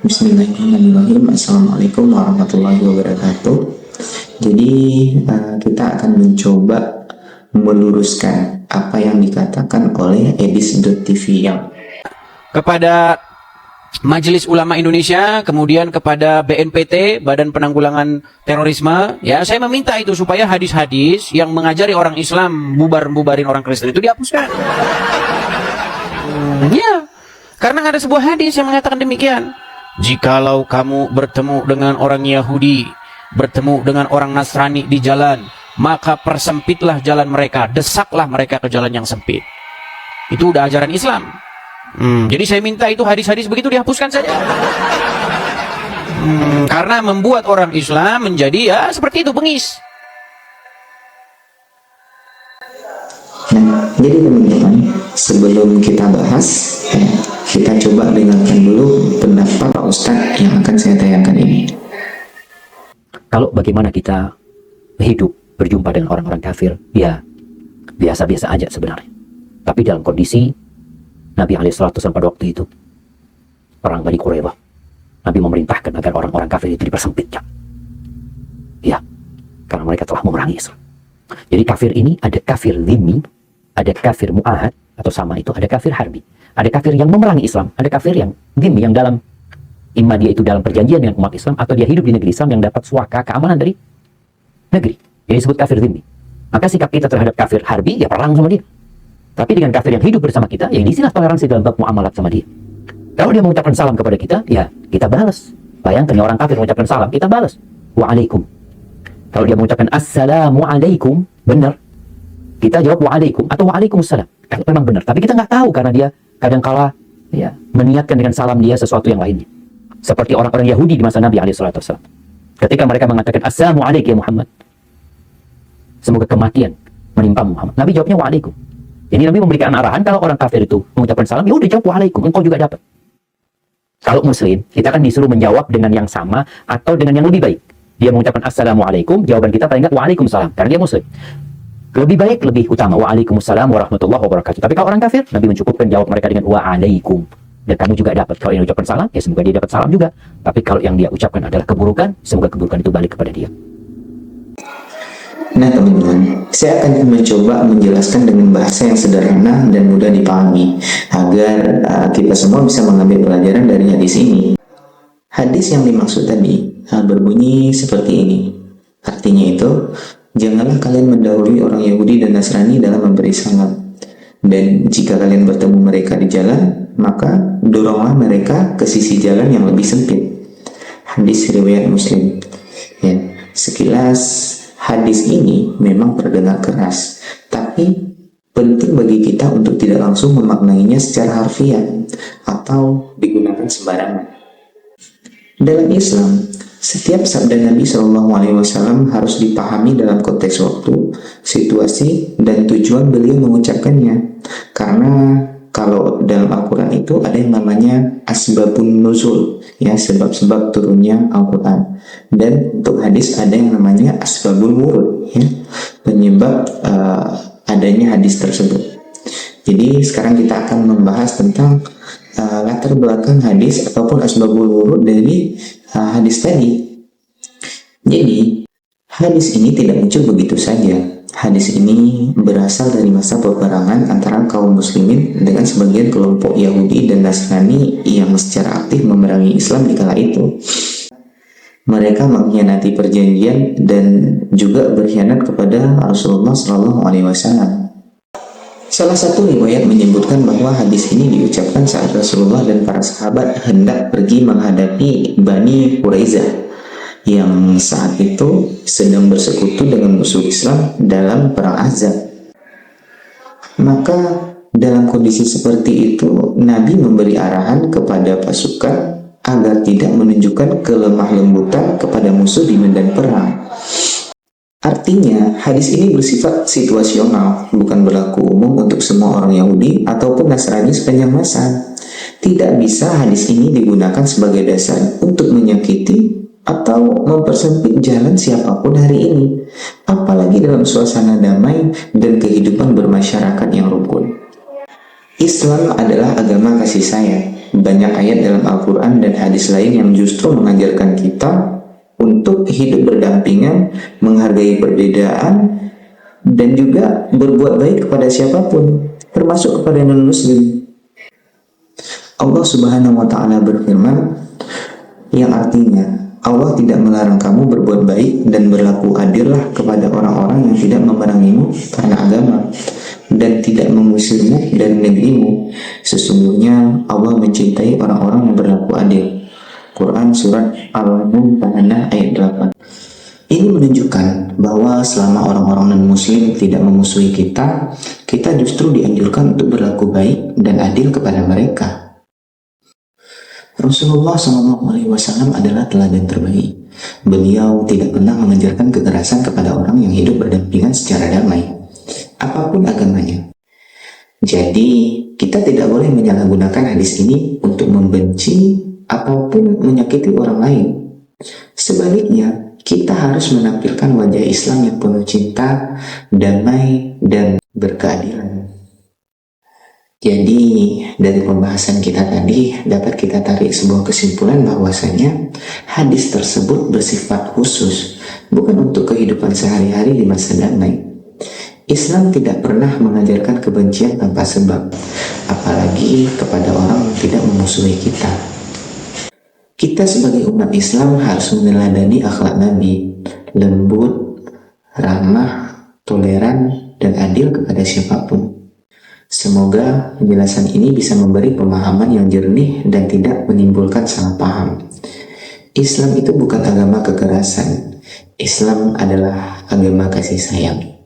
Bismillahirrahmanirrahim. Assalamualaikum warahmatullahi wabarakatuh. Jadi kita akan mencoba meluruskan apa yang dikatakan oleh edis.tv yang kepada Majelis Ulama Indonesia, kemudian kepada BNPT, Badan Penanggulangan Terorisme, ya saya meminta itu supaya hadis-hadis yang mengajari orang Islam bubarin orang Kristen itu dihapuskan. Ya, karena ada sebuah hadis yang mengatakan demikian. Jikalau kamu bertemu dengan orang Yahudi, bertemu dengan orang Nasrani di jalan, maka persempitlah jalan mereka, desaklah mereka ke jalan yang sempit. Itu udah ajaran Islam. Jadi saya minta itu hadis-hadis begitu dihapuskan saja. Karena membuat orang Islam menjadi ya seperti itu, bengis. Nah, jadi teman-teman, sebelum kita bahas, kita coba dengarkan dulu pendapat Pak Ustadz yang akan saya tayangkan ini. Kalau bagaimana kita hidup berjumpa dengan orang-orang kafir, ya biasa-biasa aja sebenarnya. Tapi dalam kondisi Nabi SAW pada waktu itu perang Bani Quraidah, Nabi memerintahkan agar orang-orang kafir itu dipersempitkan. Ya, karena mereka telah memerangi Islam. Jadi kafir ini ada kafir dhimmi, ada kafir mu'ahad, atau sama itu ada kafir harbi. Ada kafir yang memerangi Islam, ada kafir yang dhimmi, yang dalam imma dia itu dalam perjanjian dengan umat Islam, atau dia hidup di negeri Islam yang dapat suaka keamanan dari negeri. Jadi disebut kafir dhimmi. Maka sikap kita terhadap kafir harbi, ya perang sama dia. Tapi dengan kafir yang hidup bersama kita, ya disinilah toleransi dalam bab muamalat sama dia. Kalau dia mengucapkan salam kepada kita, ya kita balas. Bayangkan ya, orang kafir mengucapkan salam, kita balas. Waalaikum. Kalau dia mengucapkan assalamualaikum, benar, kita jawab waalaikum atau waalaikumsalam. Kalau memang benar, tapi kita nggak tahu karena dia kadangkala ya meniatkan dengan salam dia sesuatu yang lainnya. Seperti orang-orang Yahudi di masa Nabi SAW. Ketika mereka mengatakan assalamualaikum ya Muhammad, semoga kematian menimpa Muhammad, Nabi jawabnya waalaikum. Jadi Nabi memberikan arahan kalau orang kafir itu mengucapkan salam, ya udah jawab waalaikum, engkau juga dapat. Kalau muslim, kita kan disuruh menjawab dengan yang sama atau dengan yang lebih baik. Dia mengucapkan assalamualaikum, jawaban kita paling enggak waalaikumsalam, karena dia muslim. Lebih baik, lebih utama waalaikumsalam warahmatullahi wabarakatuh. Tapi kalau orang kafir, Nabi mencukupkan jawab mereka dengan waalaikum, dan kamu juga dapat. Kalau yang ucapkan salam, ya semoga dia dapat salam juga. Tapi kalau yang dia ucapkan adalah keburukan, semoga keburukan itu balik kepada dia. Nah teman-teman, saya akan mencoba menjelaskan dengan bahasa yang sederhana dan mudah dipahami agar kita semua bisa mengambil pelajaran dari hadis ini. Hadis yang dimaksud tadi berbunyi seperti ini. Artinya itu, janganlah kalian mendahului orang Yahudi dan Nasrani dalam memberi salam. Dan jika kalian bertemu mereka di jalan, maka doronglah mereka ke sisi jalan yang lebih sempit. Hadis riwayat Muslim. Ya, sekilas hadis ini memang terdengar keras, tapi penting bagi kita untuk tidak langsung memaknainya secara harfiah atau digunakan sembarangan. Dalam Islam, setiap sabda Nabi SAW harus dipahami dalam konteks waktu, situasi, dan tujuan beliau mengucapkannya. Karena kalau dalam Al-Quran itu ada yang namanya asbabun nuzul, ya, sebab-sebab turunnya Al-Quran. Dan untuk hadis ada yang namanya asbabul wurud, ya, penyebab adanya hadis tersebut. Jadi sekarang kita akan membahas tentang latar belakang hadis ataupun asbabul wurud dari hadis tadi. Jadi hadis ini tidak muncul begitu saja. Hadis ini berasal dari masa peperangan antara kaum muslimin dengan sebagian kelompok Yahudi dan Nasrani yang secara aktif memerangi Islam di kala itu. Mereka mengkhianati perjanjian dan juga berkhianat kepada Rasulullah SAW. Salah satu riwayat menyebutkan bahwa hadis ini diucapkan saat Rasulullah dan para sahabat hendak pergi menghadapi Bani Quraidah yang saat itu sedang bersekutu dengan musuh Islam dalam perang Ahzab. Maka dalam kondisi seperti itu, Nabi memberi arahan kepada pasukan agar tidak menunjukkan kelemah lembutan kepada musuh di medan perang. Artinya, hadis ini bersifat situasional, bukan berlaku umum untuk semua orang Yahudi ataupun Nasrani sepanjang masa. Tidak bisa hadis ini digunakan sebagai dasar untuk menyakiti atau mempersempit jalan siapapun hari ini, apalagi dalam suasana damai dan kehidupan bermasyarakat yang rukun. Islam adalah agama kasih sayang. Banyak ayat dalam Al-Quran dan hadis lain yang justru mengajarkan kita untuk hidup berdampingan, menghargai perbedaan, dan juga berbuat baik kepada siapapun, termasuk kepada non-muslim. Allah Subhanahu wa Ta'ala berfirman, yang artinya Allah tidak melarang kamu berbuat baik dan berlaku adillah kepada orang-orang yang tidak memerangimu karena agama dan tidak mengusirmu dari negerimu. Sesungguhnya Allah mencintai orang-orang yang berlaku adil. Quran Surat Al-Mumtahanah ayat 8. Ini menunjukkan bahwa selama orang-orang non-muslim tidak memusuhi kita, kita justru dianjurkan untuk berlaku baik dan adil kepada mereka. Rasulullah SAW adalah teladan terbaik. Beliau tidak pernah mengajarkan kekerasan kepada orang yang hidup berdampingan secara damai, apapun agamanya. Jadi, kita tidak boleh menyalahgunakan hadis ini untuk membenci ataupun menyakiti orang lain. Sebaliknya, kita harus menampilkan wajah Islam yang penuh cinta, damai, dan berkeadilan. Jadi, dari pembahasan kita tadi dapat kita tarik sebuah kesimpulan bahwasanya hadis tersebut bersifat khusus, bukan untuk kehidupan sehari-hari di masa damai. Islam tidak pernah mengajarkan kebencian tanpa sebab, apalagi kepada orang yang tidak memusuhi kita. Kita sebagai umat Islam harus meneladani akhlak Nabi, lembut, ramah, toleran, dan adil kepada siapapun. Semoga penjelasan ini bisa memberi pemahaman yang jernih dan tidak menimbulkan salah paham. Islam itu bukan agama kekerasan. Islam adalah agama kasih sayang.